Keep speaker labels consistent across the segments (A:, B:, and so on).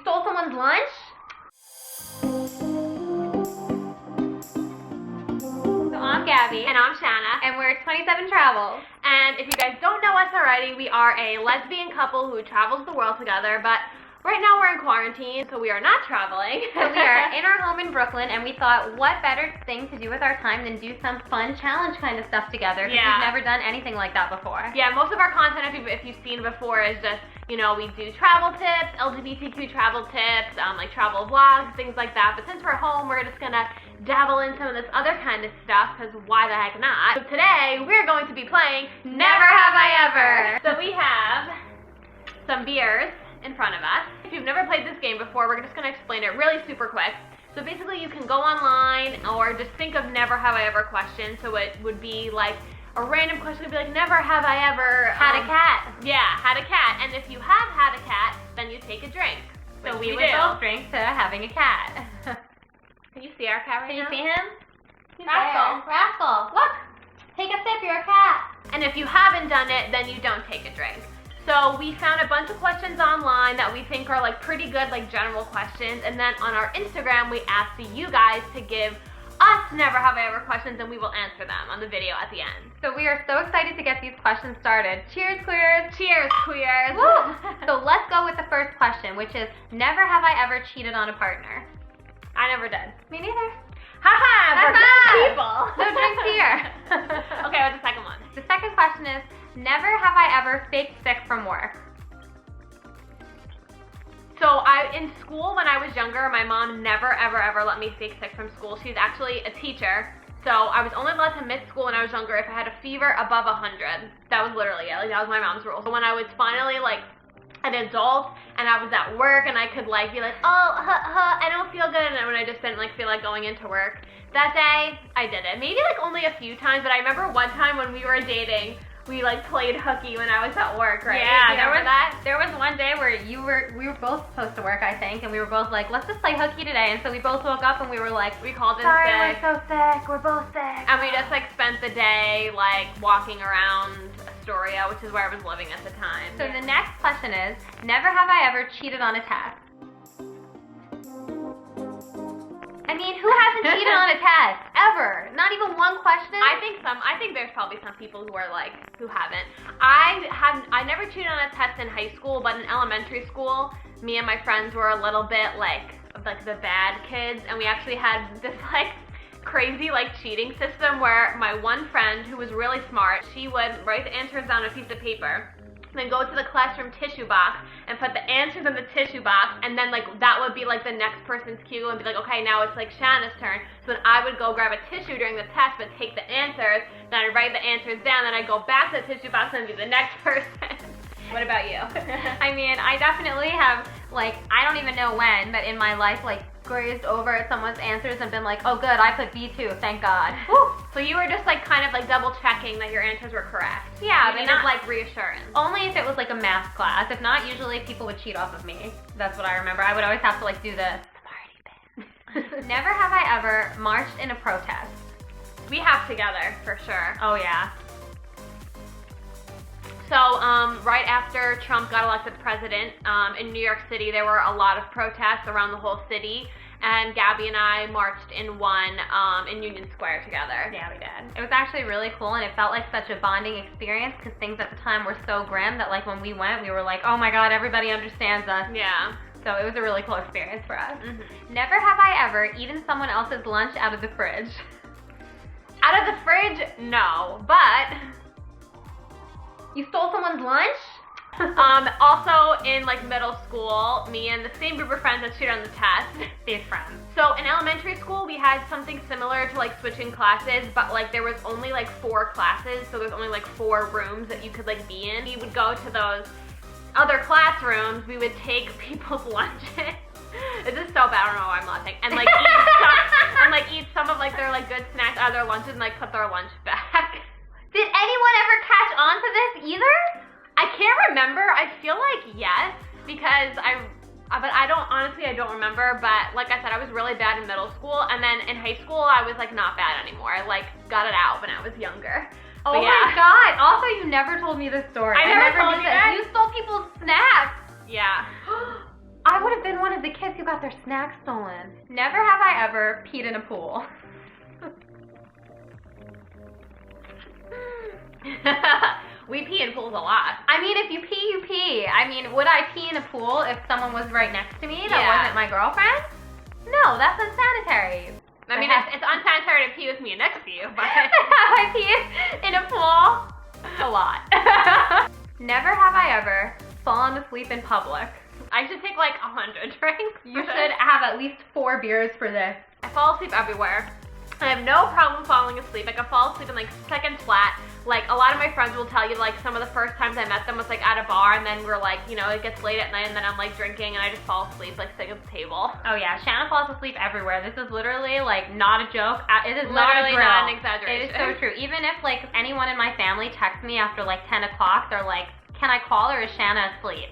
A: stole someone's lunch? So I'm Gabby.
B: And I'm Shanna.
A: And we're 27 Travels.
B: And if you guys don't know us already, we are a lesbian couple who travels the world together, but right now we're in quarantine, so we are not traveling.
A: So we are in our home in Brooklyn, and we thought, what better thing to do with our time than do some fun challenge kind of stuff together, because we've never done anything like that before.
B: Yeah, most of our content, if you've seen before, is just, you know, we do travel tips, LGBTQ travel tips, like travel vlogs, things like that. But since we're home, we're just gonna dabble in some of this other kind of stuff, because why the heck not? So today, we're going to be playing Never Have I Ever. So we have some beers in front of us. If you've never played this game before, we're just going to explain it really super quick. So basically you can go online or just think of never have I ever questions. So it would be like a random question would be like, never have I ever
A: had a cat.
B: Yeah, had a cat. And if you have had a cat, then you take a drink.
A: So we would both drink to having a cat.
B: Can you see our cat right now?
A: Can you see him?
B: He's
A: Rascal.
B: there.
A: Rascal. Look. Take a sip, you're a cat.
B: And if you haven't done it, then you don't take a drink. So we found a bunch of questions online that we think are like pretty good, like general questions. And then on our Instagram, we asked you guys to give us never have I ever questions, and we will answer them on the video at the end.
A: So we are so excited to get these questions started. Cheers, queers.
B: Cheers, queers.
A: Woo. So let's go with the first question, which is, never have I ever cheated on a partner.
B: I never did.
A: Me neither.
B: Haha, we're good people.
A: No drinks here.
B: Okay, what's the second one?
A: The second question is, never have I ever faked sick from work.
B: So in school when I was younger, my mom never ever ever let me fake sick from school. She's actually a teacher. So I was only allowed to miss school when I was younger if I had a fever above 100. That was literally it. Like that was my mom's rule. So when I was finally like an adult and I was at work and I could like be like, oh, I don't feel good, and when I just didn't like feel like going into work, that day I did it. Maybe like only a few times, but I remember one time when we were dating, we like played hooky when I was at work, right?
A: Yeah, there was one day where we were both supposed to work, I think, and we were both like, let's just play hooky today. And so we both woke up and we were like,
B: we called in
A: sorry,
B: sick.
A: we're so sick, we're both sick.
B: And we just like spent the day like walking around Astoria, which is where I was living at the time.
A: So the next question is, never have I ever cheated on a test. I mean, who hasn't cheated on a test? Ever? Not even one question?
B: I think there's probably some people who are like, who haven't. I never cheated on a test in high school, but in elementary school, me and my friends were a little bit like the bad kids, and we actually had this like crazy like cheating system where my one friend who was really smart, she would write the answers down on a piece of paper, then go to the classroom tissue box and put the answers in the tissue box, and then like that would be like the next person's cue and be like, okay, now it's like Shanna's turn. So then I would go grab a tissue during the test but take the answers, then I'd write the answers down, then I'd go back to the tissue box and be the next person. What about you?
A: I mean, I definitely have, like, I don't even know when, but in my life, like, grazed over at someone's answers and been like, oh good, I put B2, thank God.
B: Woo. So you were just like kind of like double checking that your answers were correct.
A: Yeah,
B: but
A: not
B: like reassurance.
A: Only if it was like a math class. If not, usually people would cheat off of me. That's what I remember. I would always have to like do the smarty bit. Never have I ever marched in a protest.
B: We have together, for sure.
A: Oh yeah.
B: So right after Trump got elected president, in New York City, there were a lot of protests around the whole city, and Gabby and I marched in one in Union Square together.
A: Yeah, we did. It was actually really cool, and it felt like such a bonding experience because things at the time were so grim that like when we went, we were like, oh my God, everybody understands us.
B: Yeah.
A: So it was a really cool experience for us. Mm-hmm. Never have I ever eaten someone else's lunch out of the fridge.
B: Out of the fridge? No, but...
A: You stole someone's lunch?
B: Also in like middle school, me and the same group of friends that cheated on the test.
A: These friends.
B: So in elementary school, we had something similar to like switching classes, but like there was only like 4 classes, so there's only like 4 rooms that you could like be in. We would go to those other classrooms, we would take people's lunches. This is so bad, I don't know why I'm laughing. And like eat some of like their like good snacks out of their lunches and like put their lunch back.
A: Did anyone ever catch on to this either?
B: I can't remember. I feel like yes, because but I don't remember. But like I said, I was really bad in middle school, and then in high school, I was like not bad anymore. I like got it out when I was younger.
A: Oh my God! Also, you never told me this story.
B: I never told you that.
A: You stole people's snacks.
B: Yeah.
A: I would have been one of the kids who got their snacks stolen. Never have I ever peed in a pool.
B: We pee in pools a lot.
A: I mean, if you pee, you pee. I mean, would I pee in a pool if someone was right next to me that wasn't my girlfriend? No, that's unsanitary.
B: I mean, it's unsanitary to pee with me next to you, but...
A: Have I peed in a pool? A lot. Never have I ever fallen asleep in public.
B: I should take like 100 drinks.
A: You should have at least 4 beers for this.
B: I fall asleep everywhere. I have no problem falling asleep. I can fall asleep in like seconds flat. Like a lot of my friends will tell you like some of the first times I met them was like at a bar and then we're like, you know, it gets late at night and then I'm like drinking and I just fall asleep like sitting at the table.
A: Oh yeah, Shanna falls asleep everywhere. This is literally like not a joke. It is
B: literally
A: not
B: an exaggeration.
A: It is so true. Even if like anyone in my family texts me after like 10 o'clock, they're like, can I call or is Shanna asleep?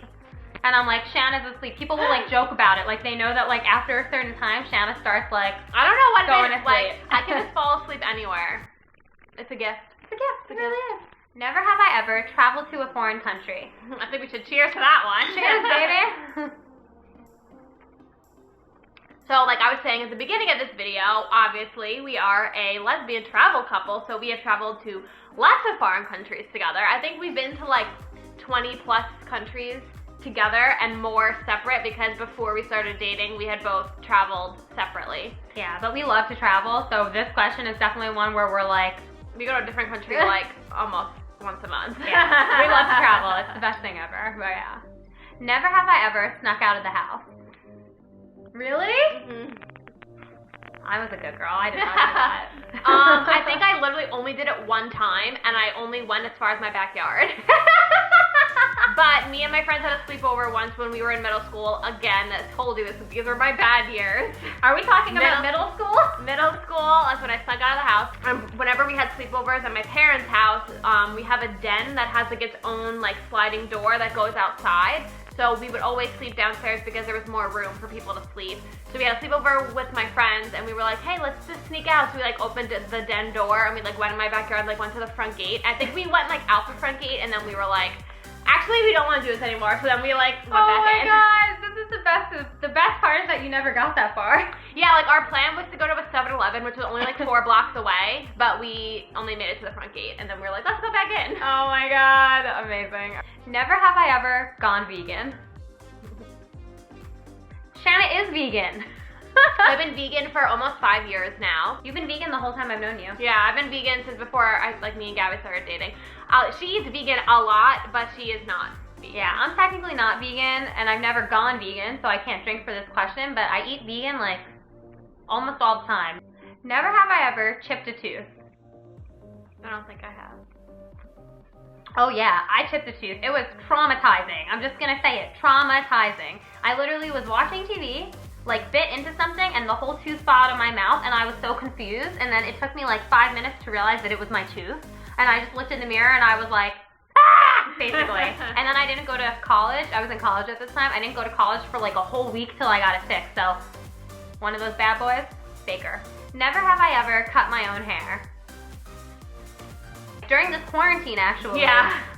A: And I'm like, Shanna's asleep. People will like joke about it. Like they know that like after a certain time, Shanna starts like
B: I don't know what
A: going
B: it is.
A: to sleep.
B: Like I can just fall asleep anywhere. It's a gift.
A: It's a gift. It really is. Never have I ever traveled to a foreign country.
B: I think we should cheers to that one.
A: Cheers, baby.
B: So like I was saying at the beginning of this video, obviously we are a lesbian travel couple, so we have traveled to lots of foreign countries together. I think we've been to like 20 plus countries together and more separate because before we started dating, we had both traveled separately.
A: Yeah, but we love to travel, so this question is definitely one where we're like,
B: we go to a different country like almost once a month.
A: Yeah, we love to travel. It's the best thing ever. But yeah. Never have I ever snuck out of the house. Really?
B: Mm-hmm.
A: I was a good girl. I did not do that.
B: I think I literally only did it one time, and I only went as far as my backyard. But me and my friends had a sleepover once when we were in middle school. Again, I told you these were my bad years.
A: Are we talking about middle school?
B: Middle school, that's when I snuck out of the house. Whenever we had sleepovers at my parents' house, we have a den that has like its own like sliding door that goes outside. So we would always sleep downstairs because there was more room for people to sleep. So we had a sleepover with my friends and we were like, hey, let's just sneak out. So we like opened the den door and we like went in my backyard, like went to the front gate. I think we went like out the front gate and then we were like, actually we don't want to do this anymore. So then we like went back in.
A: Oh my god, this is the best. The best part is that you never got that far.
B: Yeah, like our plan was to go to a 7-Eleven, which was only like 4 blocks away, but we only made it to the front gate and then we were like, let's go back in.
A: Oh my god, amazing. Never have I ever gone vegan. Shanna is vegan.
B: I've been vegan for almost 5 years now.
A: You've been vegan the whole time I've known you.
B: Yeah, I've been vegan since before me and Gabby started dating. She eats vegan a lot, but she is not vegan.
A: Yeah, I'm technically not vegan, and I've never gone vegan, so I can't drink for this question, but I eat vegan like almost all the time. Never have I ever chipped a tooth.
B: I don't think I have.
A: Oh yeah, I chipped a tooth. It was traumatizing. I'm just gonna say it, traumatizing. I literally was watching TV, like bit into something and the whole tooth fell out of my mouth and I was so confused, and then it took me like 5 minutes to realize that it was my tooth, and I just looked in the mirror and I was like, ah! Basically. And then I didn't go to college. I was in college at this time. I didn't go to college for like a whole week till I got it fixed. So one of those bad boys, Baker. Never have I ever cut my own hair. During this quarantine, actually,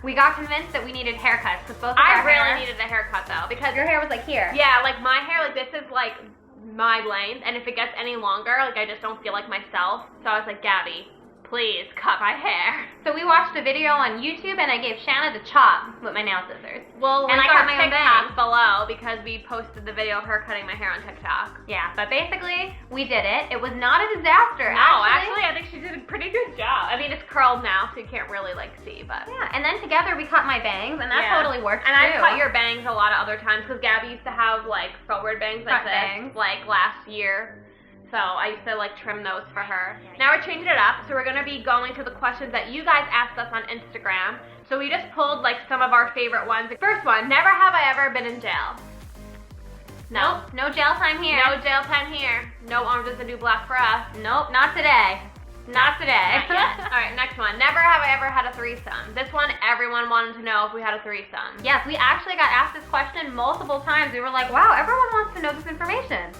A: we got convinced that we needed haircuts because both of our hair...
B: needed a haircut though, because
A: your hair was like here.
B: Yeah, like my hair, like this is like my length, and if it gets any longer, like I just don't feel like myself. So I was like, Gabby, please cut my hair.
A: So we watched a video on YouTube, and I gave Shanna the chop with my nail scissors.
B: Well,
A: and I cut my own
B: TikTok below because we posted the video of her cutting my hair on TikTok.
A: Yeah, but basically, we did it. It was not a disaster.
B: No, actually, I think she did a pretty good job. I mean, it's curled now, so you can't really like see, but
A: yeah. And then together we cut my bangs, and that totally worked
B: and
A: too.
B: I've cut your bangs a lot of other times because Gabby used to have like forward bangs like
A: Front
B: this,
A: bangs.
B: like last year. So I used to like trim those for her. Now we're changing it up, so we're gonna be going to the questions that you guys asked us on Instagram. So we just pulled like some of our favorite ones. First one, never have I ever been in jail. No.
A: Nope, no jail time here.
B: No jail time here. No Orange is the New Black for us.
A: Nope, not today. Not today.
B: Not yet. All right, next one. Never have I ever had a threesome. This one, everyone wanted to know if we had a threesome.
A: Yes, we actually got asked this question multiple times. We were like, wow, everyone wants to know this information.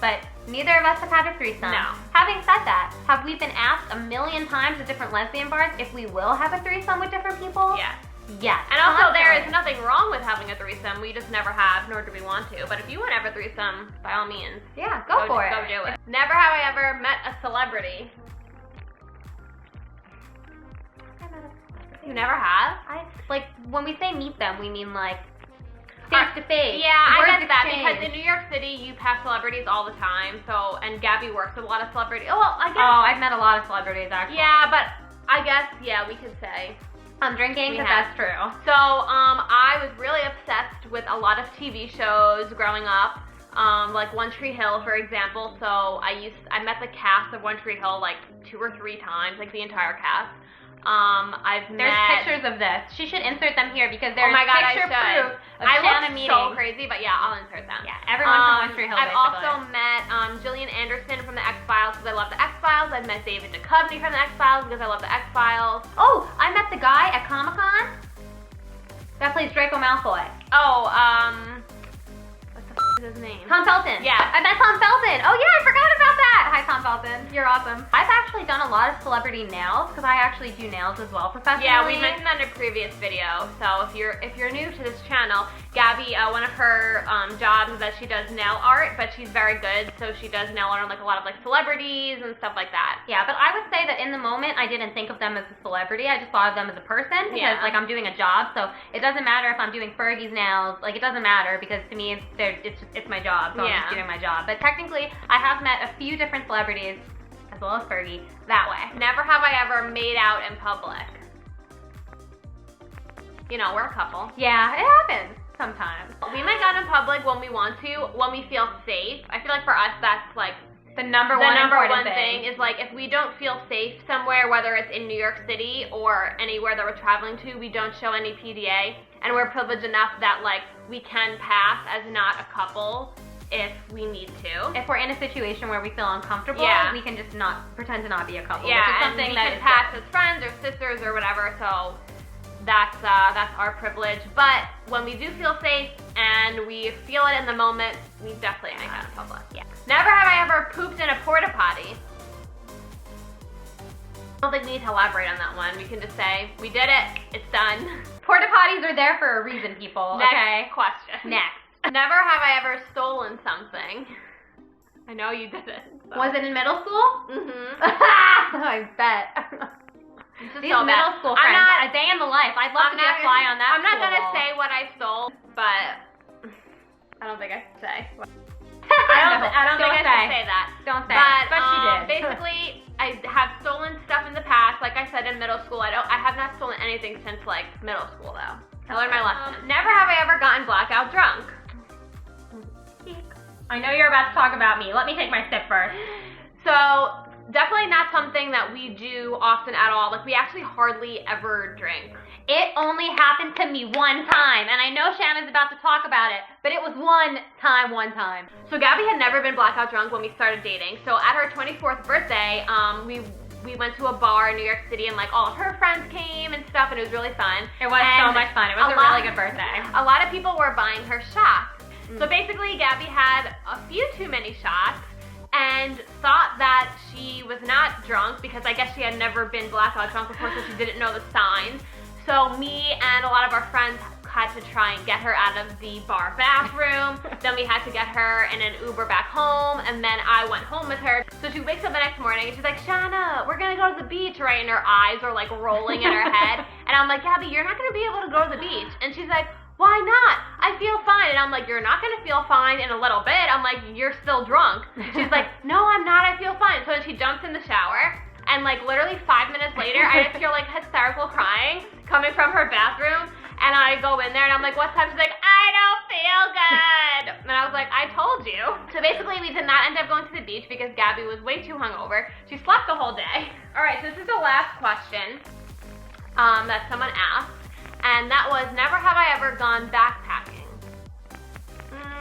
A: But neither of us have had a threesome.
B: No.
A: Having said that, have we been asked a million times at different lesbian bars if we will have a threesome with different people?
B: Yes.
A: Yes.
B: And also, there is
A: constantly.
B: nothing wrong with having a threesome. We just never have, nor do we want to. But if you want to have a threesome, by all means,
A: Yeah, go for it.
B: Go do it. Never have I ever met a celebrity. You never have?
A: Like, when we say meet them, we mean like face to face.
B: Yeah, I
A: words
B: get that
A: exchanged.
B: because in New York City, you pass celebrities all the time. So, and Gabby works with a lot of celebrities. Oh, well, I guess.
A: Oh, I've met a lot of celebrities actually.
B: Yeah, but I guess, yeah, we could say.
A: I'm drinking
B: We
A: because
B: have.
A: that's true.
B: So, I was really obsessed with a lot of TV shows growing up, like One Tree Hill, for example. So I met the cast of One Tree Hill like 2 or 3 times, like the entire cast.
A: There's pictures of this. She should insert them here because there's
B: oh my God,
A: picture
B: I should.
A: proof of
B: I
A: Shanna
B: look
A: meeting.
B: so crazy, but yeah, I'll insert them.
A: Yeah, everyone from One Tree Hill.
B: I've
A: basically.
B: also met Gillian Anderson from the X-Files because I love the X-Files. I've met David Duchovny from the X-Files because I love the X-Files.
A: Oh, I met the guy at Comic-Con that plays Draco Malfoy.
B: Oh, what the f is his name?
A: Tom Felton.
B: Yeah.
A: I met Tom Felton. Oh yeah, I forgot about that. Hi Tom Felton. You're awesome. I've actually done a lot of celebrity nails because I actually do nails as well professionally.
B: Yeah, we mentioned that in a previous video. So if you're new to this channel, Gabby, one of her jobs is that she does nail art, but she's very good. So she does nail art on like a lot of like celebrities and stuff like that.
A: Yeah, but I would say that in the moment I didn't think of them as a celebrity. I just thought of them as a person because
B: Yeah.
A: like I'm doing a job. So it doesn't matter if I'm doing Fergie's nails. Like it doesn't matter because to me it's my job. So I'm
B: Yeah.
A: just doing my job. But technically I have met a few different celebrities as well as Fergie that way.
B: Never have I ever made out in public. You know, we're a couple.
A: Yeah, it happens sometimes.
B: We make out in public when we want to, when we feel safe. I feel like for us that's like
A: The number
B: the
A: one
B: number
A: important
B: one thing is like if we don't feel safe somewhere, whether it's in New York City or anywhere that we're traveling to, we don't show any PDA, and we're privileged enough that like we can pass as not a couple if we need to.
A: If we're in a situation where we feel uncomfortable,
B: Yeah.
A: we can just not pretend to not be a couple.
B: Yeah,
A: which is
B: and
A: something
B: we
A: that
B: can
A: is
B: pass
A: good.
B: as friends or sisters or whatever. So that's our privilege. But when we do feel safe and we feel it in the moment, we definitely make out in public.
A: Yeah.
B: Never have I ever pooped in a porta-potty. I don't think we need to elaborate on that one. We can just say, we did it, it's done.
A: Porta potties are there for a reason, people.
B: Next
A: Okay.
B: question.
A: Next.
B: Never have I ever stolen something. I know you did it. So.
A: Was it in middle school?
B: Mm-hmm.
A: I bet. These
B: so
A: middle
B: bad.
A: school
B: I'm
A: friends.
B: not-
A: a day in the life. I'd love to be a fly on that.
B: I'm not
A: school
B: gonna
A: wall.
B: say what I stole, but I don't think I should say. I don't think I should say that.
A: Don't say.
B: But
A: she did.
B: basically, I have stolen stuff in the past. Like I said, in middle school, I have not stolen anything since like middle school though. I learned my lesson. Never have I ever gotten blackout drunk.
A: I know you're about to talk about me. Let me take my sip first.
B: So definitely not something that we do often at all. Like we actually hardly ever drink.
A: It only happened to me one time, and I know Shanna's about to talk about it, but it was one time.
B: So Gabby had never been blackout drunk when we started dating. So at her 24th birthday, we went to a bar in New York City, and like all of her friends came and stuff, and it was really fun.
A: It was so much fun. It was a really good birthday.
B: A lot of people were buying her shots. So basically, Gabby had a few too many shots and thought that she was not drunk because I guess she had never been blackout drunk before, so she didn't know the signs. So me and a lot of our friends had to try and get her out of the bar bathroom. Then we had to get her in an Uber back home, and then I went home with her. So she wakes up the next morning and she's like, Shanna, we're gonna go to the beach, right? And her eyes are like rolling in her head. And I'm like, Gabby, you're not gonna be able to go to the beach. And she's like, why not? I feel fine. And I'm like, you're not gonna feel fine in a little bit. I'm like, you're still drunk. She's like, no, I'm not, I feel fine. So then she jumps in the shower, and like literally 5 minutes later, I just hear like hysterical crying coming from her bathroom. And I go in there and I'm like, what's up? She's like, I don't feel good. And I was like, I told you. So basically we did not end up going to the beach because Gabby was way too hungover. She slept the whole day. All right, so this is the last question that someone asked. And that was, never have I ever gone backpacking.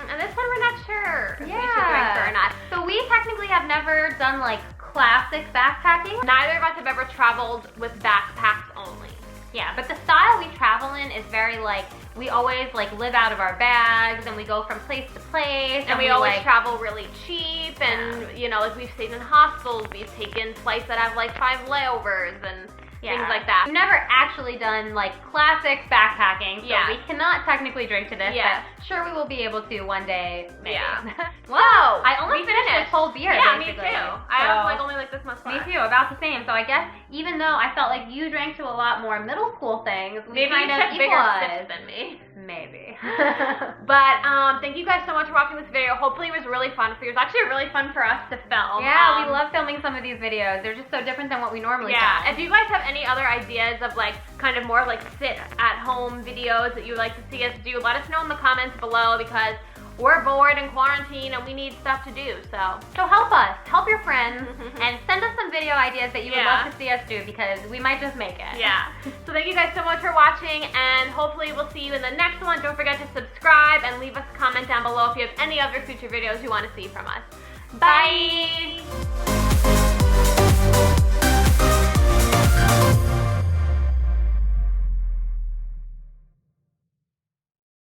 B: And this one we're not sure if we should drink her or not.
A: So we technically have never done like classic backpacking.
B: Neither of us have ever traveled with backpacks only.
A: Yeah, but the style we travel in is very like, we always like live out of our bags and we go from place to place.
B: And we always travel really cheap, and you know, like we've stayed in hostels, we've taken flights that have like 5 layovers, and things like that.
A: We've never actually done like classic backpacking, so
B: Yeah.
A: we cannot technically drink to this,
B: Yeah.
A: but sure we will be able to one day, maybe.
B: Yeah.
A: Wow,
B: So,
A: I almost
B: we
A: finished this whole beer,
B: Yeah,
A: basically.
B: me too. I
A: So-
B: have like only like this much
A: Me
B: left.
A: too, about the same. So I guess even though I felt like you drank to a lot more middle school things, we
B: Maybe
A: kind
B: you
A: of
B: took bigger
A: equalized.
B: sips than me.
A: Maybe.
B: But thank you guys so much for watching this video. Hopefully it was really fun for you. It was actually really fun for us to film.
A: Yeah, we love filming some of these videos. They're just so different than what we normally
B: Yeah,
A: film.
B: if you guys have any other ideas of like kind of more like sit at home videos that you would like to see us do, let us know in the comments below because we're bored in quarantine and we need stuff to do. So
A: help us, help your friends, and send us some video ideas that you would love to see us do because we might just make it.
B: yeah. So thank you guys so much for watching and hopefully we'll see you in the next one. Don't forget to subscribe and leave us a comment down below if you have any other future videos you want to see from us. Bye.